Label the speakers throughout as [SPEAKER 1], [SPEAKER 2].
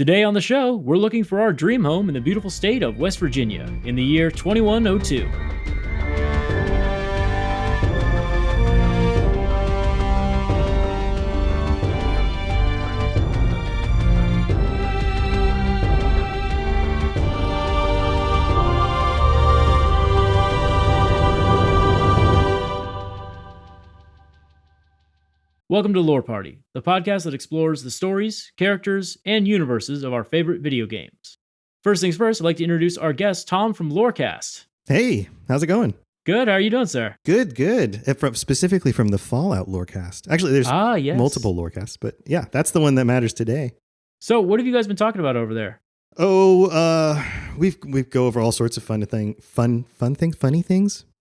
[SPEAKER 1] Today on the show, we're looking for our dream home in the beautiful state of West Virginia in the year 2102. Welcome to Lore Party, the podcast that explores the stories, characters, and universes of our favorite video games. First things first, I'd like to introduce our guest, Tom from Lorecast.
[SPEAKER 2] Hey, how's it going?
[SPEAKER 1] Good, how are you doing, sir?
[SPEAKER 2] Good. Specifically from the Fallout Lorecast. Actually, there's multiple Lorecasts, but yeah, that's the one that matters today.
[SPEAKER 1] So, what have you guys been talking about over there?
[SPEAKER 2] We go over all sorts of funny things.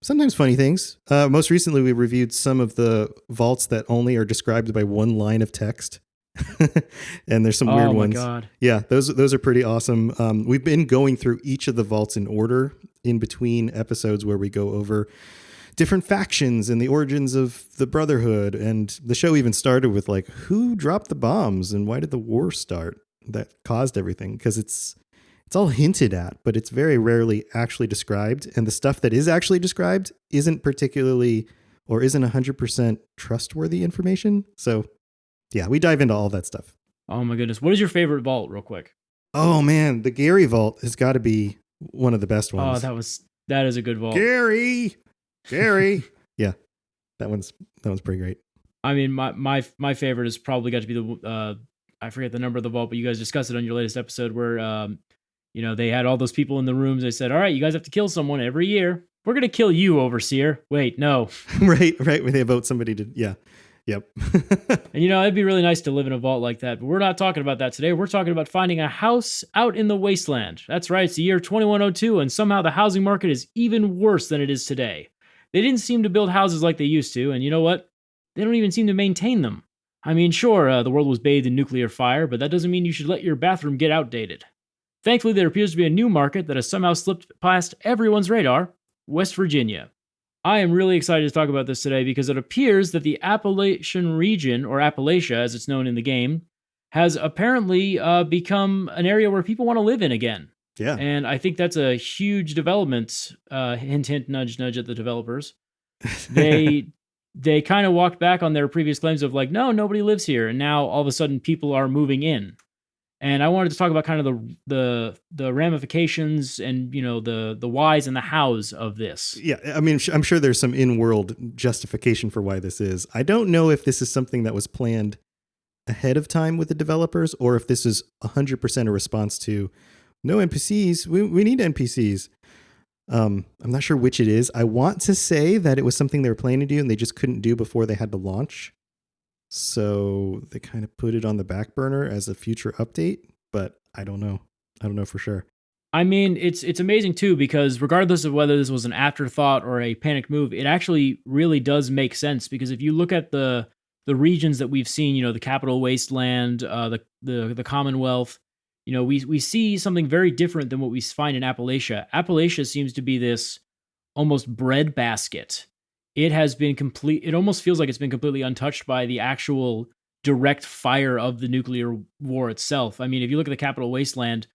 [SPEAKER 2] Sometimes funny things. Most recently, we reviewed some of the vaults that only are described by one line of text. And there's some weird ones. Oh my God. Yeah, those are pretty awesome. We've been going through each of the vaults in order in between episodes where we go over different factions and the origins of the Brotherhood. And the show even started with like, who dropped the bombs and why did the war start that caused everything? Because it's all hinted at, but it's very rarely actually described. And the stuff that is actually described isn't particularly or isn't 100% trustworthy information. So yeah, we dive into all that stuff.
[SPEAKER 1] Oh my goodness. What is your favorite vault, real quick?
[SPEAKER 2] Oh man, the Gary vault has got to be one of the best ones.
[SPEAKER 1] Oh, that is a good vault.
[SPEAKER 2] Gary. Yeah, that one's pretty great.
[SPEAKER 1] I mean, my favorite has probably got to be the, I forget the number of the vault, but you guys discussed it on your latest episode where, they had all those people in the rooms. They said, all right, you guys have to kill someone every year. We're going to kill you, Overseer. Wait, no.
[SPEAKER 2] Right. When they vote somebody to, yeah. Yep.
[SPEAKER 1] And, it'd be really nice to live in a vault like that. But we're not talking about that today. We're talking about finding a house out in the wasteland. That's right. It's the year 2102. And somehow the housing market is even worse than it is today. They didn't seem to build houses like they used to. And you know what? They don't even seem to maintain them. I mean, sure, the world was bathed in nuclear fire, but that doesn't mean you should let your bathroom get outdated. Thankfully, there appears to be a new market that has somehow slipped past everyone's radar, West Virginia. I am really excited to talk about this today because it appears that the Appalachian region, or Appalachia as it's known in the game, has apparently become an area where people want to live in again.
[SPEAKER 2] Yeah.
[SPEAKER 1] And I think that's a huge development, hint, hint, nudge, nudge at the developers. They kind of walked back on their previous claims of like, no, nobody lives here. And now all of a sudden people are moving in. And I wanted to talk about kind of the ramifications and, the whys and the hows of this.
[SPEAKER 2] Yeah, I mean, I'm sure there's some in-world justification for why this is. I don't know if this is something that was planned ahead of time with the developers or if this is 100% a response to no NPCs. We need NPCs. I'm not sure which it is. I want to say that it was something they were planning to do and they just couldn't do before they had to launch. So they kind of put it on the back burner as a future update, but I don't know. I don't know for sure.
[SPEAKER 1] I mean, it's amazing too, because regardless of whether this was an afterthought or a panicked move, it actually really does make sense. Because if you look at the regions that we've seen, the capital wasteland, the Commonwealth, we see something very different than what we find in Appalachia. Appalachia seems to be this almost breadbasket. It has been it almost feels like it's been completely untouched by the actual direct fire of the nuclear war itself. I mean, if you look at the capital wasteland,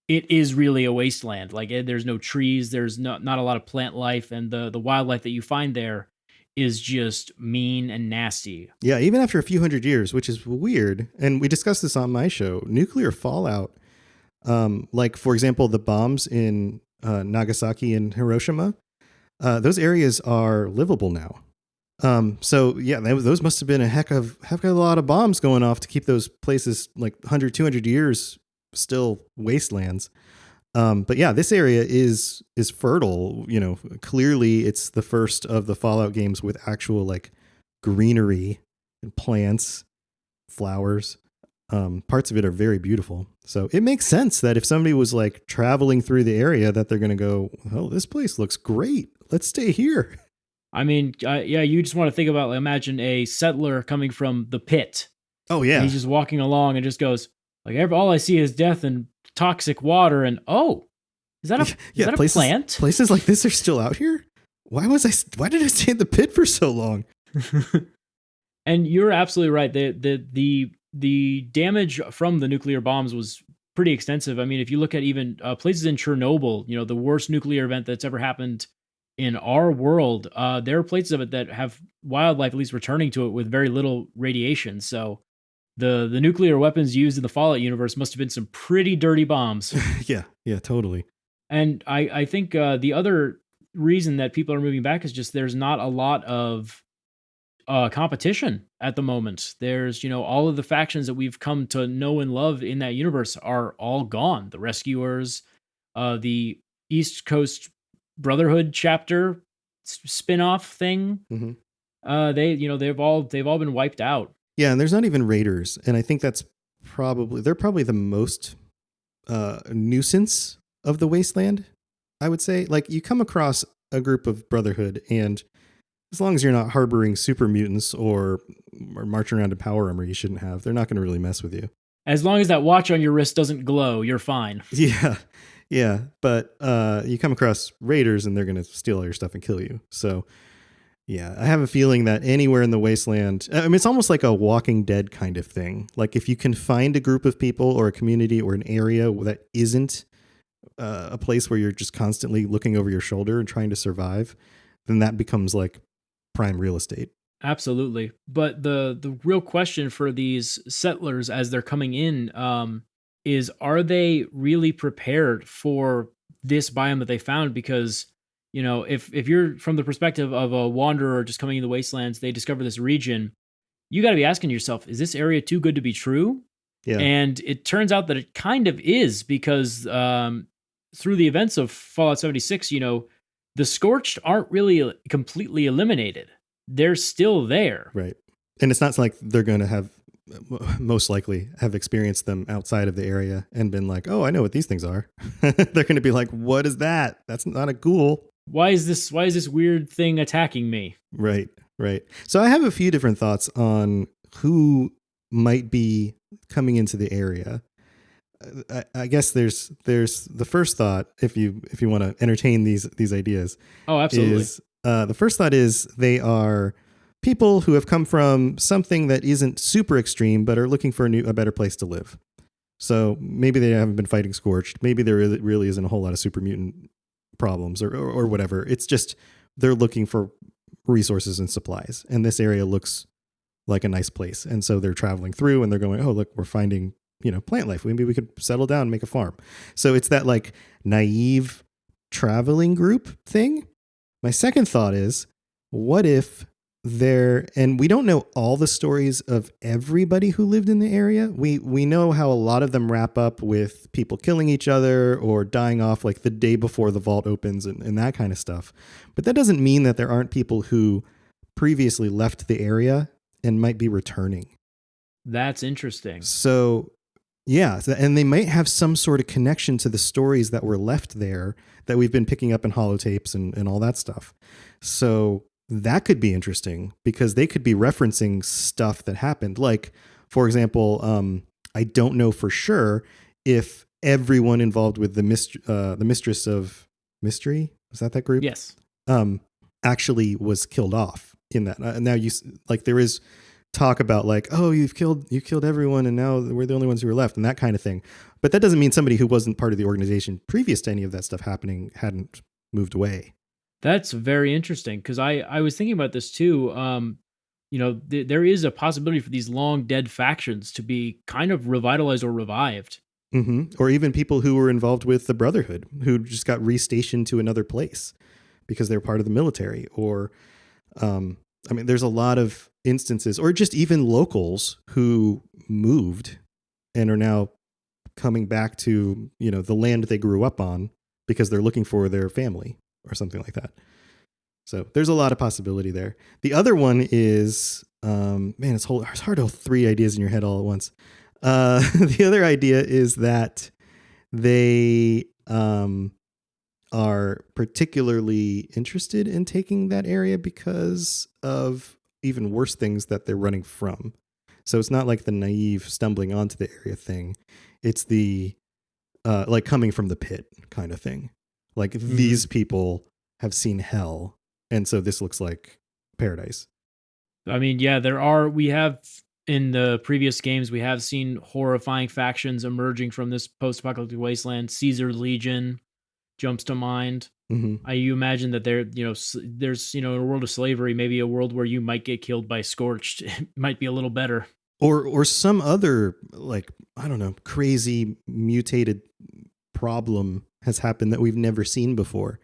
[SPEAKER 1] it is really a wasteland. Like there's no trees, there's not a lot of plant life, and the wildlife that you find there is just mean and nasty.
[SPEAKER 2] Yeah, even after a few hundred years, which is weird. And we discussed this on my show, nuclear fallout, like for example, the bombs in Nagasaki and Hiroshima, those areas are livable now. So yeah, those must have been a heck of a lot of bombs going off to keep those places like 100, 200 years still wastelands. But yeah, this area is fertile. Clearly it's the first of the Fallout games with actual like greenery and plants, flowers. Parts of it are very beautiful. So it makes sense that if somebody was like traveling through the area that they're going to go, oh, this place looks great. Let's stay here.
[SPEAKER 1] I mean, you just want to think about, imagine a settler coming from the pit.
[SPEAKER 2] Oh, yeah.
[SPEAKER 1] And he's just walking along and just goes, like, all I see is death and toxic water. And, is that a plant?
[SPEAKER 2] Places like this are still out here? Why did I stay in the pit for so long?
[SPEAKER 1] And you're absolutely right. The damage from the nuclear bombs was pretty extensive. I mean, if you look at even places in Chernobyl, the worst nuclear event that's ever happened in our world, there are places of it that have wildlife at least returning to it with very little radiation. So the nuclear weapons used in the Fallout universe must have been some pretty dirty bombs.
[SPEAKER 2] Yeah, yeah, totally.
[SPEAKER 1] And I think the other reason that people are moving back is just there's not a lot of competition at the moment. There's, all of the factions that we've come to know and love in that universe are all gone. The Rescuers, the East Coast Brotherhood chapter spin-off thing.
[SPEAKER 2] Hmm.
[SPEAKER 1] They've all been wiped out.
[SPEAKER 2] Yeah, and there's not even raiders, and I think they're probably the most nuisance of the wasteland. I would say, like, you come across a group of Brotherhood, and as long as you're not harboring super mutants or marching around in power armor you shouldn't have, they're not going to really mess with you.
[SPEAKER 1] As long as that watch on your wrist doesn't glow, you're fine.
[SPEAKER 2] Yeah, yeah, but you come across raiders, and they're going to steal all your stuff and kill you. So yeah, I have a feeling that anywhere in the wasteland, I mean, it's almost like a Walking Dead kind of thing. Like if you can find a group of people or a community or an area that isn't a place where you're just constantly looking over your shoulder and trying to survive, then that becomes like prime real estate.
[SPEAKER 1] Absolutely. But the real question for these settlers as they're coming in is, are they really prepared for this biome that they found? Because, if you're from the perspective of a wanderer just coming in the wastelands, they discover this region, you got to be asking yourself, is this area too good to be true?
[SPEAKER 2] Yeah.
[SPEAKER 1] And it turns out that it kind of is, because through the events of Fallout 76, the Scorched aren't really completely eliminated. They're still there.
[SPEAKER 2] Right. And it's not like they're going to have, most likely, have experienced them outside of the area and been like, oh, I know what these things are. They're going to be like, what is that? That's not a ghoul.
[SPEAKER 1] Why is this weird thing attacking me?
[SPEAKER 2] Right. Right. So I have a few different thoughts on who might be coming into the area. I guess there's the first thought, if you want to entertain these ideas.
[SPEAKER 1] Oh, absolutely.
[SPEAKER 2] Is the first thought is they are people who have come from something that isn't super extreme, but are looking for a better place to live. So maybe they haven't been fighting Scorched. Maybe there really isn't a whole lot of super mutant problems or whatever. It's just they're looking for resources and supplies, and this area looks like a nice place. And so they're traveling through, and they're going, oh, look, we're finding plant life. Maybe we could settle down and make a farm. So it's that like naive traveling group thing. My second thought is, what if and we don't know all the stories of everybody who lived in the area. We know how a lot of them wrap up with people killing each other or dying off like the day before the vault opens and that kind of stuff. But that doesn't mean that there aren't people who previously left the area and might be returning.
[SPEAKER 1] That's interesting.
[SPEAKER 2] So yeah, and they might have some sort of connection to the stories that were left there that we've been picking up in holotapes and all that stuff. So that could be interesting because they could be referencing stuff that happened. Like, for example, I don't know for sure if everyone involved with the Mistress of Mystery, was that group?
[SPEAKER 1] Yes.
[SPEAKER 2] Actually was killed off in that. Now there is talk about like, oh, you killed everyone and now we're the only ones who are left and that kind of thing. But that doesn't mean somebody who wasn't part of the organization previous to any of that stuff happening hadn't moved away.
[SPEAKER 1] That's very interesting because I was thinking about this too. There is a possibility for these long dead factions to be kind of revitalized or revived.
[SPEAKER 2] Mm-hmm. Or even people who were involved with the Brotherhood who just got restationed to another place because they're part of the military. Or, there's a lot of instances, or just even locals who moved and are now coming back to, the land they grew up on because they're looking for their family or something like that. So there's a lot of possibility there. The other one is, it's hard to hold three ideas in your head all at once. The other idea is that they are particularly interested in taking that area because of even worse things that they're running from. So it's not like the naive stumbling onto the area thing. It's the like coming from the pit kind of thing. Like these people have seen hell, and so this looks like paradise.
[SPEAKER 1] I mean, yeah, we have in the previous games, we have seen horrifying factions emerging from this post-apocalyptic wasteland. Caesar Legion jumps to mind.
[SPEAKER 2] Hmm.
[SPEAKER 1] You imagine that there's, in a world of slavery, maybe a world where you might get killed by scorched. It might be a little better.
[SPEAKER 2] Or some other, like, I don't know, crazy mutated problem has happened that we've never seen before,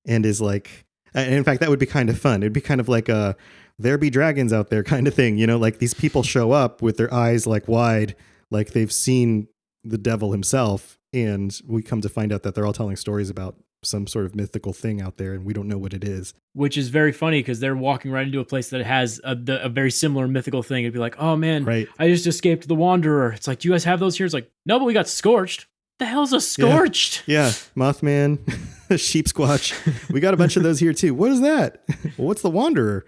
[SPEAKER 2] and is like, and in fact, that would be kind of fun. It'd be kind of like a there be dragons out there kind of thing, like these people show up with their eyes like wide, like they've seen the devil himself, and we come to find out that they're all telling stories about some sort of mythical thing out there, and we don't know what it is.
[SPEAKER 1] Which is very funny because they're walking right into a place that has a very similar mythical thing. It'd be like, oh man,
[SPEAKER 2] Right.
[SPEAKER 1] I just escaped the Wanderer. It's like, do you guys have those here? It's like, no, but we got scorched. The hell's a scorched?
[SPEAKER 2] Yeah, Mothman, Sheep Squatch. We got a bunch of those here too. What is that? Well, what's the Wanderer?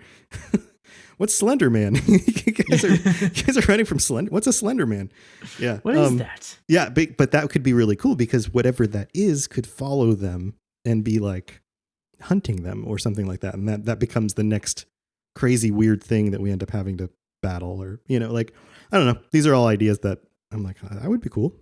[SPEAKER 2] What's Slender Man? you guys are running from Slender. What's a Slender Man? Yeah.
[SPEAKER 1] What is that?
[SPEAKER 2] Yeah, but that could be really cool because whatever that is could follow them and be like hunting them or something like that. And that becomes the next crazy weird thing that we end up having to battle, or, like, I don't know. These are all ideas that I'm like, that would be cool.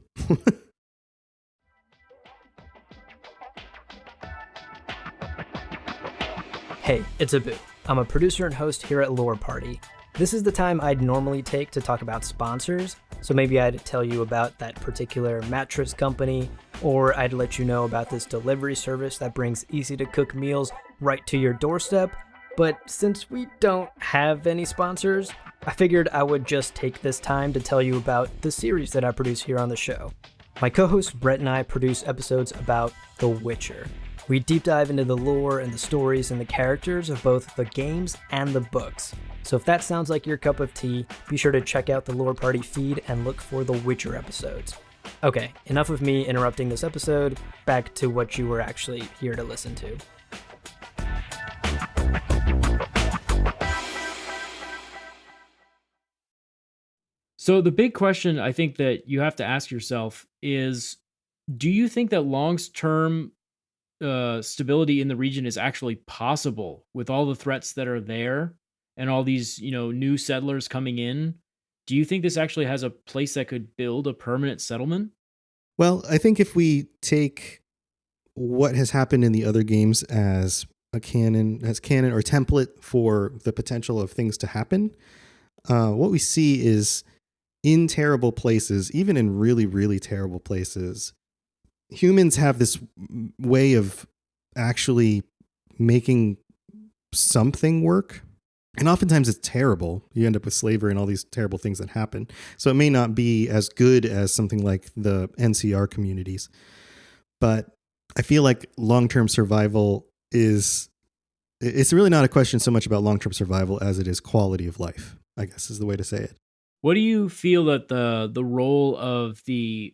[SPEAKER 3] Hey, it's Abu. I'm a producer and host here at Lore Party. This is the time I'd normally take to talk about sponsors, so maybe I'd tell you about that particular mattress company, or I'd let you know about this delivery service that brings easy-to-cook meals right to your doorstep. But since we don't have any sponsors, I figured I would just take this time to tell you about the series that I produce here on the show. My co-host Brett and I produce episodes about The Witcher. We deep dive into the lore and the stories and the characters of both the games and the books. So if that sounds like your cup of tea, be sure to check out the Lore Party feed and look for the Witcher episodes. Okay, enough of me interrupting this episode, back to what you were actually here to listen to.
[SPEAKER 1] So the big question I think that you have to ask yourself is, do you think that long-term stability in the region is actually possible with all the threats that are there and all these, new settlers coming in? Do you think this actually has a place that could build a permanent settlement?
[SPEAKER 2] Well, I think if we take what has happened in the other games as canon or template for the potential of things to happen, what we see is in terrible places, even in really, really terrible places, humans have this way of actually making something work. And oftentimes it's terrible. You end up with slavery and all these terrible things that happen. So it may not be as good as something like the NCR communities. But I feel like long-term survival it's really not a question so much about long-term survival as it is quality of life, I guess is the way to say it.
[SPEAKER 1] What do you feel that the role of the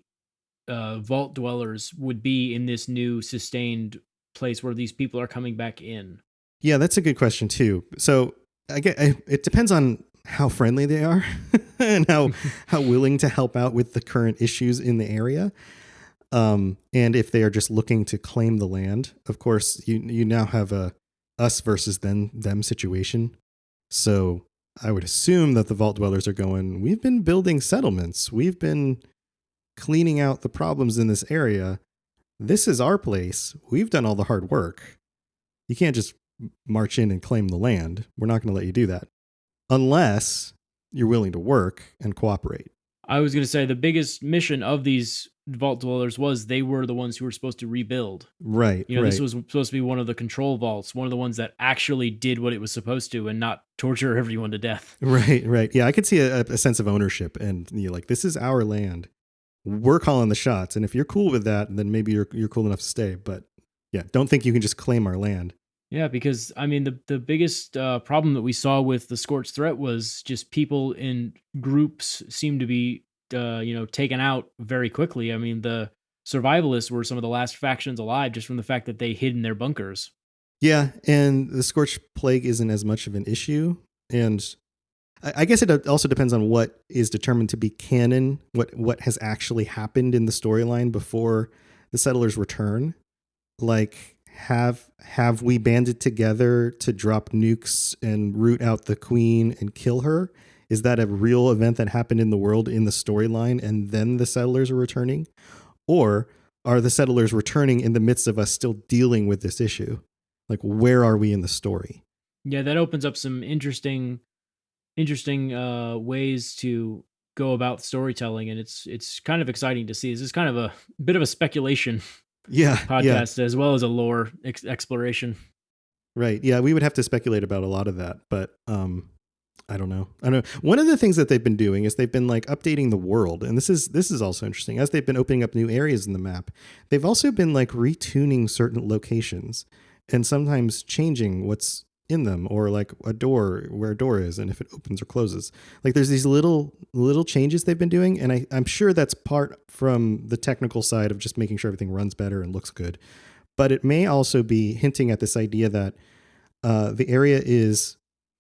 [SPEAKER 1] vault dwellers would be in this new sustained place where these people are coming back in?
[SPEAKER 2] Yeah, that's a good question too. So it depends on how friendly they are and how willing to help out with the current issues in the area. And if they are just looking to claim the land. Of course, you now have a us versus them situation. So I would assume that the vault dwellers are going, we've been building settlements. We've been cleaning out the problems in this area. This is our place. We've done all the hard work. You can't just march in and claim the land. We're not going to let you do that unless you're willing to work and cooperate.
[SPEAKER 1] I was going to say the biggest mission of these vault dwellers was they were the ones who were supposed to rebuild.
[SPEAKER 2] Right.
[SPEAKER 1] This was supposed to be one of the control vaults, one of the ones that actually did what it was supposed to and not torture everyone to death.
[SPEAKER 2] Right. Yeah, I could see a sense of ownership, and you're like, this is our land. We're calling the shots, and if you're cool with that, then maybe you're cool enough to stay. But yeah, don't think you can just claim our land.
[SPEAKER 1] Yeah, because I mean, the biggest problem that we saw with the Scorched threat was just people in groups seem to be, taken out very quickly. I mean, the survivalists were some of the last factions alive just from the fact that they hid in their bunkers.
[SPEAKER 2] Yeah, and the Scorched Plague isn't as much of an issue. And I guess it also depends on what is determined to be canon, what has actually happened in the storyline before the settlers return. Like, have we banded together to drop nukes and root out the queen and kill her? Is that a real event that happened in the world in the storyline and then the settlers are returning? Or are the settlers returning in the midst of us still dealing with this issue? Like, where are we in the story?
[SPEAKER 1] Yeah, that opens up some interesting ways to go about storytelling, and it's kind of exciting to see. This is kind of a bit of a speculation
[SPEAKER 2] Yeah. Yeah.
[SPEAKER 1] podcast as well as a lore exploration.
[SPEAKER 2] Right. Yeah. We would have to speculate about a lot of that, but I don't know. One of the things that they've been doing is they've been like updating the world. And this is also interesting. As they've been opening up new areas in the map, they've also been like retuning certain locations and sometimes changing what's in them, or like a door, where a door is and if it opens or closes. Like there's these little changes they've been doing. And I'm sure that's part from the technical side of just making sure everything runs better and looks good. But it may also be hinting at this idea that the area is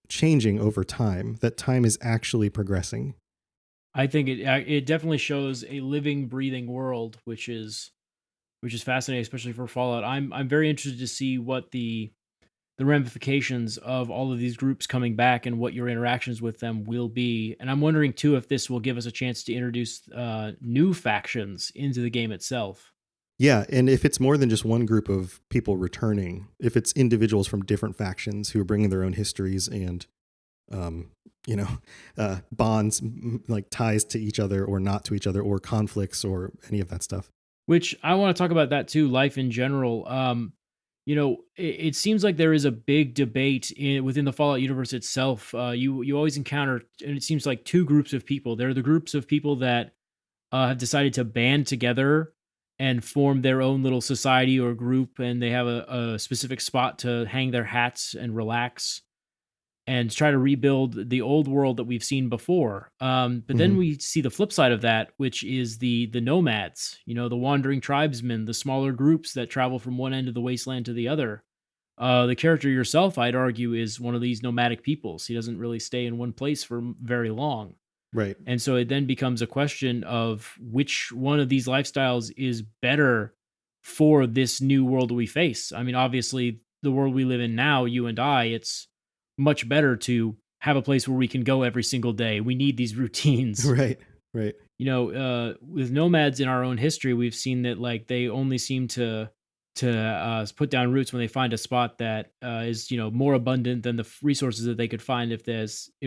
[SPEAKER 2] changing over time, that time is actually progressing.
[SPEAKER 1] I think it definitely shows a living, breathing world, which is fascinating, especially for Fallout. I'm very interested to see what the ramifications of all of these groups coming back and what your interactions with them will be. And I'm wondering too if this will give us a chance to introduce new factions into the game itself.
[SPEAKER 2] Yeah, and if it's more than just one group of people returning, if it's individuals from different factions who are bringing their own histories and, bonds, like ties to each other or not to each other, or conflicts or any of that stuff.
[SPEAKER 1] Which I want to talk about that too, life in general. It seems like there is a big debate within the Fallout universe itself. You always encounter, and it seems like two groups of people. There are the groups of people that have decided to band together and form their own little society or group, and they have a specific spot to hang their hats and relax and try to rebuild the old world that we've seen before. But then we see the flip side of that, which is the nomads, the wandering tribesmen, the smaller groups that travel from one end of the wasteland to the other. The character yourself, I'd argue, is one of these nomadic peoples. He doesn't really stay in one place for very long.
[SPEAKER 2] Right.
[SPEAKER 1] And so it then becomes a question of which one of these lifestyles is better for this new world we face. I mean, obviously, the world we live in now, you and I, it's much better to have a place where we can go every single day. We need these routines.
[SPEAKER 2] Right. Right.
[SPEAKER 1] With nomads in our own history, we've seen that like they only seem to put down roots when they find a spot that is more abundant than the resources that they could find if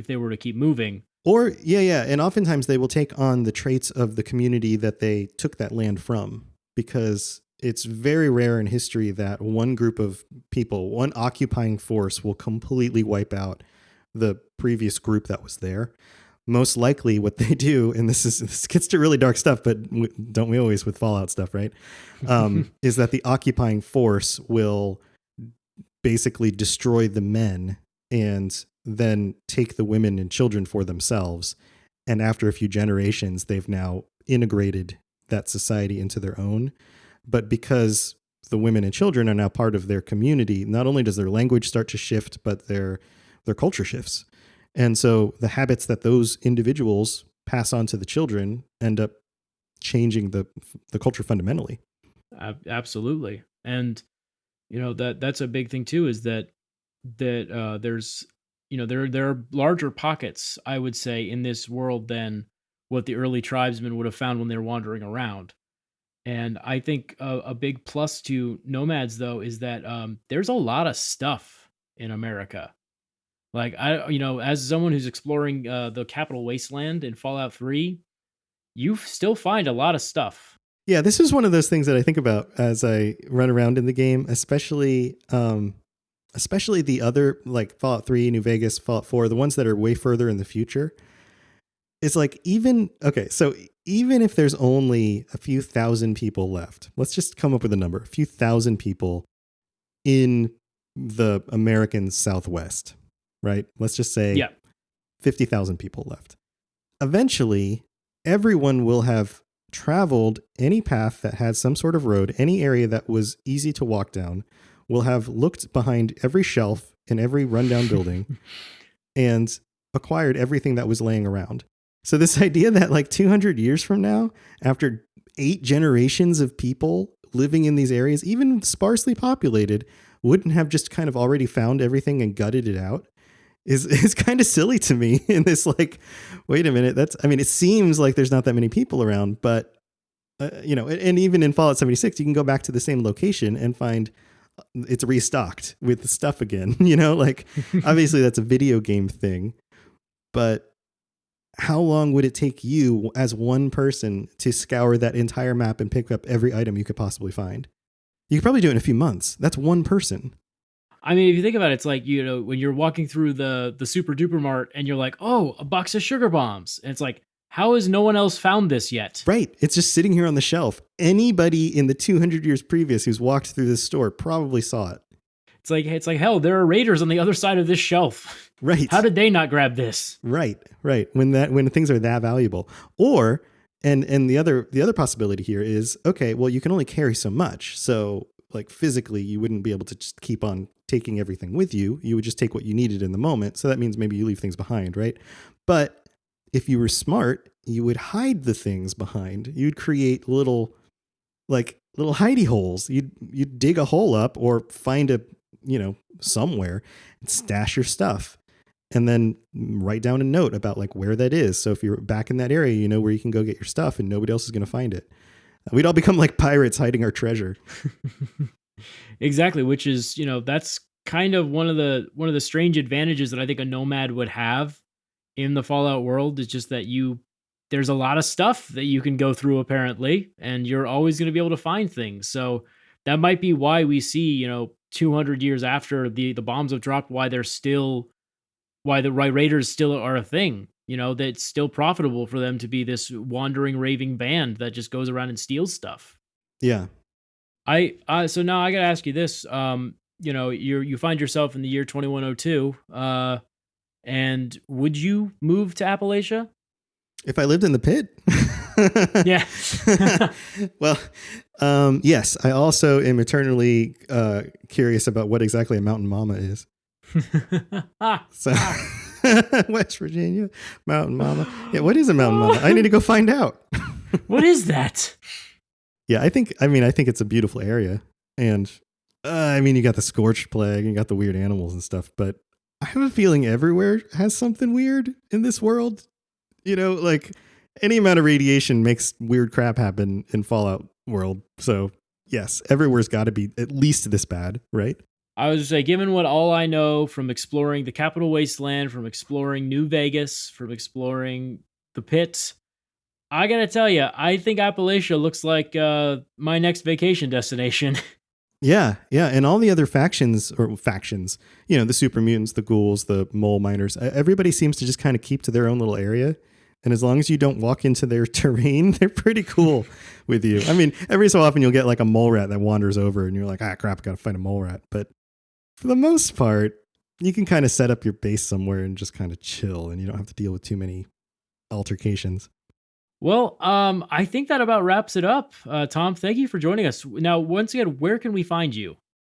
[SPEAKER 1] they were to keep moving.
[SPEAKER 2] Or yeah, and oftentimes they will take on the traits of the community that they took that land from, because it's very rare in history that one group of people, one occupying force, will completely wipe out the previous group that was there. Most likely what they do, and this gets to really dark stuff, but don't we always with Fallout stuff, right? Is that the occupying force will basically destroy the men and then take the women and children for themselves. And after a few generations, they've now integrated that society into their own. But because the women and children are now part of their community, not only does their language start to shift, but their culture shifts. And so the habits that those individuals pass on to the children end up changing the culture fundamentally.
[SPEAKER 1] Absolutely. And, that's a big thing too, is that there's, there are larger pockets, I would say, in this world than what the early tribesmen would have found when they were wandering around. And I think a big plus to nomads, though, is that there's a lot of stuff in America. Like, as someone who's exploring the Capital Wasteland in Fallout 3, you still find a lot of stuff.
[SPEAKER 2] Yeah, this is one of those things that I think about as I run around in the game, especially the other, like Fallout 3, New Vegas, Fallout 4, the ones that are way further in the future. It's like even if there's only a few thousand people left, let's just come up with a number, a few thousand people in the American Southwest, right? Let's just say 50,000 people left. Eventually, everyone will have traveled any path that had some sort of road, any area that was easy to walk down, will have looked behind every shelf in every rundown building and acquired everything that was laying around. So this idea that like 200 years from now, after 8 generations of people living in these areas, even sparsely populated, wouldn't have just kind of already found everything and gutted it out, is kind of silly to me in this, like, wait a minute, it seems like there's not that many people around, but and even in Fallout 76, you can go back to the same location and find it's restocked with the stuff again, like obviously that's a video game thing, but how long would it take you as one person to scour that entire map and pick up every item you could possibly find? You could probably do it in a few months. That's one person.
[SPEAKER 1] I mean, if you think about it, it's like, when you're walking through the super duper mart and you're like, oh, a box of sugar bombs. And it's like, how has no one else found this yet?
[SPEAKER 2] Right. It's just sitting here on the shelf. Anybody in the 200 years previous who's walked through this store probably saw it.
[SPEAKER 1] It's like, hell, there are raiders on the other side of this shelf.
[SPEAKER 2] Right.
[SPEAKER 1] How did they not grab this?
[SPEAKER 2] Right. When things are that valuable. Or, and the other possibility here is, okay, well, you can only carry so much. So like physically, you wouldn't be able to just keep on taking everything with you. You would just take what you needed in the moment. So that means maybe you leave things behind, right? But if you were smart, you would hide the things behind. You'd create little hidey holes. You'd dig a hole up or find a, somewhere and stash your stuff and then write down a note about like where that is. So if you're back in that area, you know where you can go get your stuff and nobody else is going to find it. We'd all become like pirates hiding our treasure.
[SPEAKER 1] Exactly. Which is, that's kind of one of the strange advantages that I think a nomad would have in the Fallout world, is just that there's a lot of stuff that you can go through apparently, and you're always going to be able to find things. So that might be why we see, 200 years after the bombs have dropped, why the raiders still are a thing, that it's still profitable for them to be this wandering, raving band that just goes around and steals stuff.
[SPEAKER 2] Yeah.
[SPEAKER 1] So now I got to ask you this, you find yourself in the year 2102, and would you move to Appalachia?
[SPEAKER 2] If I lived in the pit?
[SPEAKER 1] Yeah.
[SPEAKER 2] Well, yes. I also am eternally curious about what exactly a mountain mama is. So, West Virginia, mountain mama. Yeah, what is a mountain mama? I need to go find out.
[SPEAKER 1] What is that?
[SPEAKER 2] Yeah, I think it's a beautiful area. And you got the scorched plague and you got the weird animals and stuff, but I have a feeling everywhere has something weird in this world. Like any amount of radiation makes weird crap happen in Fallout world. So yes, everywhere's got to be at least this bad, right?
[SPEAKER 1] I was just say, given what all I know from exploring the Capital Wasteland, from exploring New Vegas, from exploring the pits, I gotta tell you, I think Appalachia looks like my next vacation destination.
[SPEAKER 2] Yeah, and all the other factions, the super mutants, the ghouls, the mole miners, everybody seems to just kind of keep to their own little area. And as long as you don't walk into their terrain, they're pretty cool with you. I mean, every so often you'll get like a mole rat that wanders over and you're like, crap, I gotta find a mole rat. But for the most part, you can kind of set up your base somewhere and just kind of chill, and you don't have to deal with too many altercations.
[SPEAKER 1] Well, I think that about wraps it up. Tom, thank you for joining us. Now, once again, where can we find you?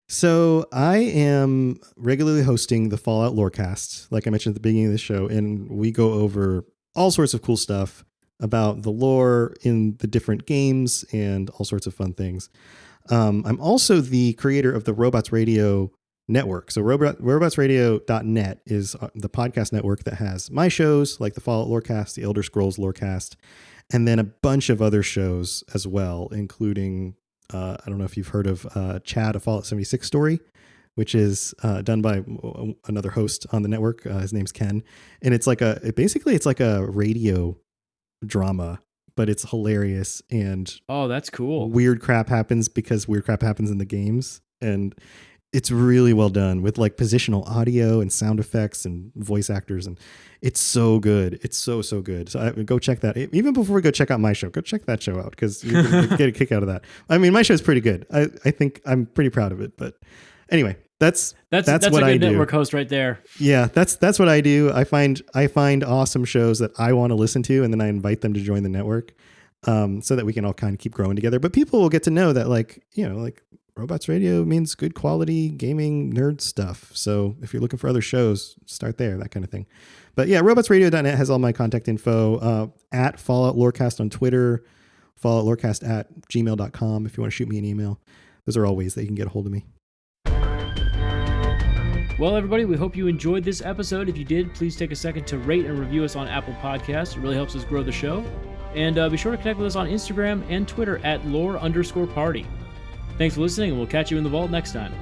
[SPEAKER 2] So I am regularly hosting the Fallout Lorecast, like I mentioned at the beginning of the show, and we go over all sorts of cool stuff about the lore in the different games and all sorts of fun things. I'm also the creator of the Robots Radio network. So robotsradio.net is the podcast network that has my shows like the Fallout Lorecast, the Elder Scrolls Lorecast, and then a bunch of other shows as well, including, I don't know if you've heard of Chad, a Fallout 76 story, which is done by another host on the network. His name's Ken. And it's like a radio drama, but it's hilarious. And
[SPEAKER 1] oh, that's cool.
[SPEAKER 2] Weird crap happens because weird crap happens in the games. And it's really well done with like positional audio and sound effects and voice actors. And it's so good. It's so good. So go check that. Even before we go check out my show, go check that show out because you're going to get a kick out of that. I mean, my show's pretty good. I think I'm pretty proud of it. But anyway, that's what
[SPEAKER 1] a good
[SPEAKER 2] I do.
[SPEAKER 1] Network host right there.
[SPEAKER 2] Yeah, that's what I do. I find awesome shows that I want to listen to, and then I invite them to join the network, so that we can all kind of keep growing together. But people will get to know that, like Robots Radio means good quality gaming nerd stuff. So if you're looking for other shows, start there, that kind of thing. But yeah, robotsradio.net has all my contact info, at Fallout Lorecast on Twitter, falloutlorecast@gmail.com if you want to shoot me an email. Those are all ways that you can get a hold of me.
[SPEAKER 1] Well, everybody, we hope you enjoyed this episode. If you did, please take a second to rate and review us on Apple Podcasts. It really helps us grow the show. And be sure to connect with us on Instagram and Twitter at lore_party. Thanks for listening, and we'll catch you in the vault next time.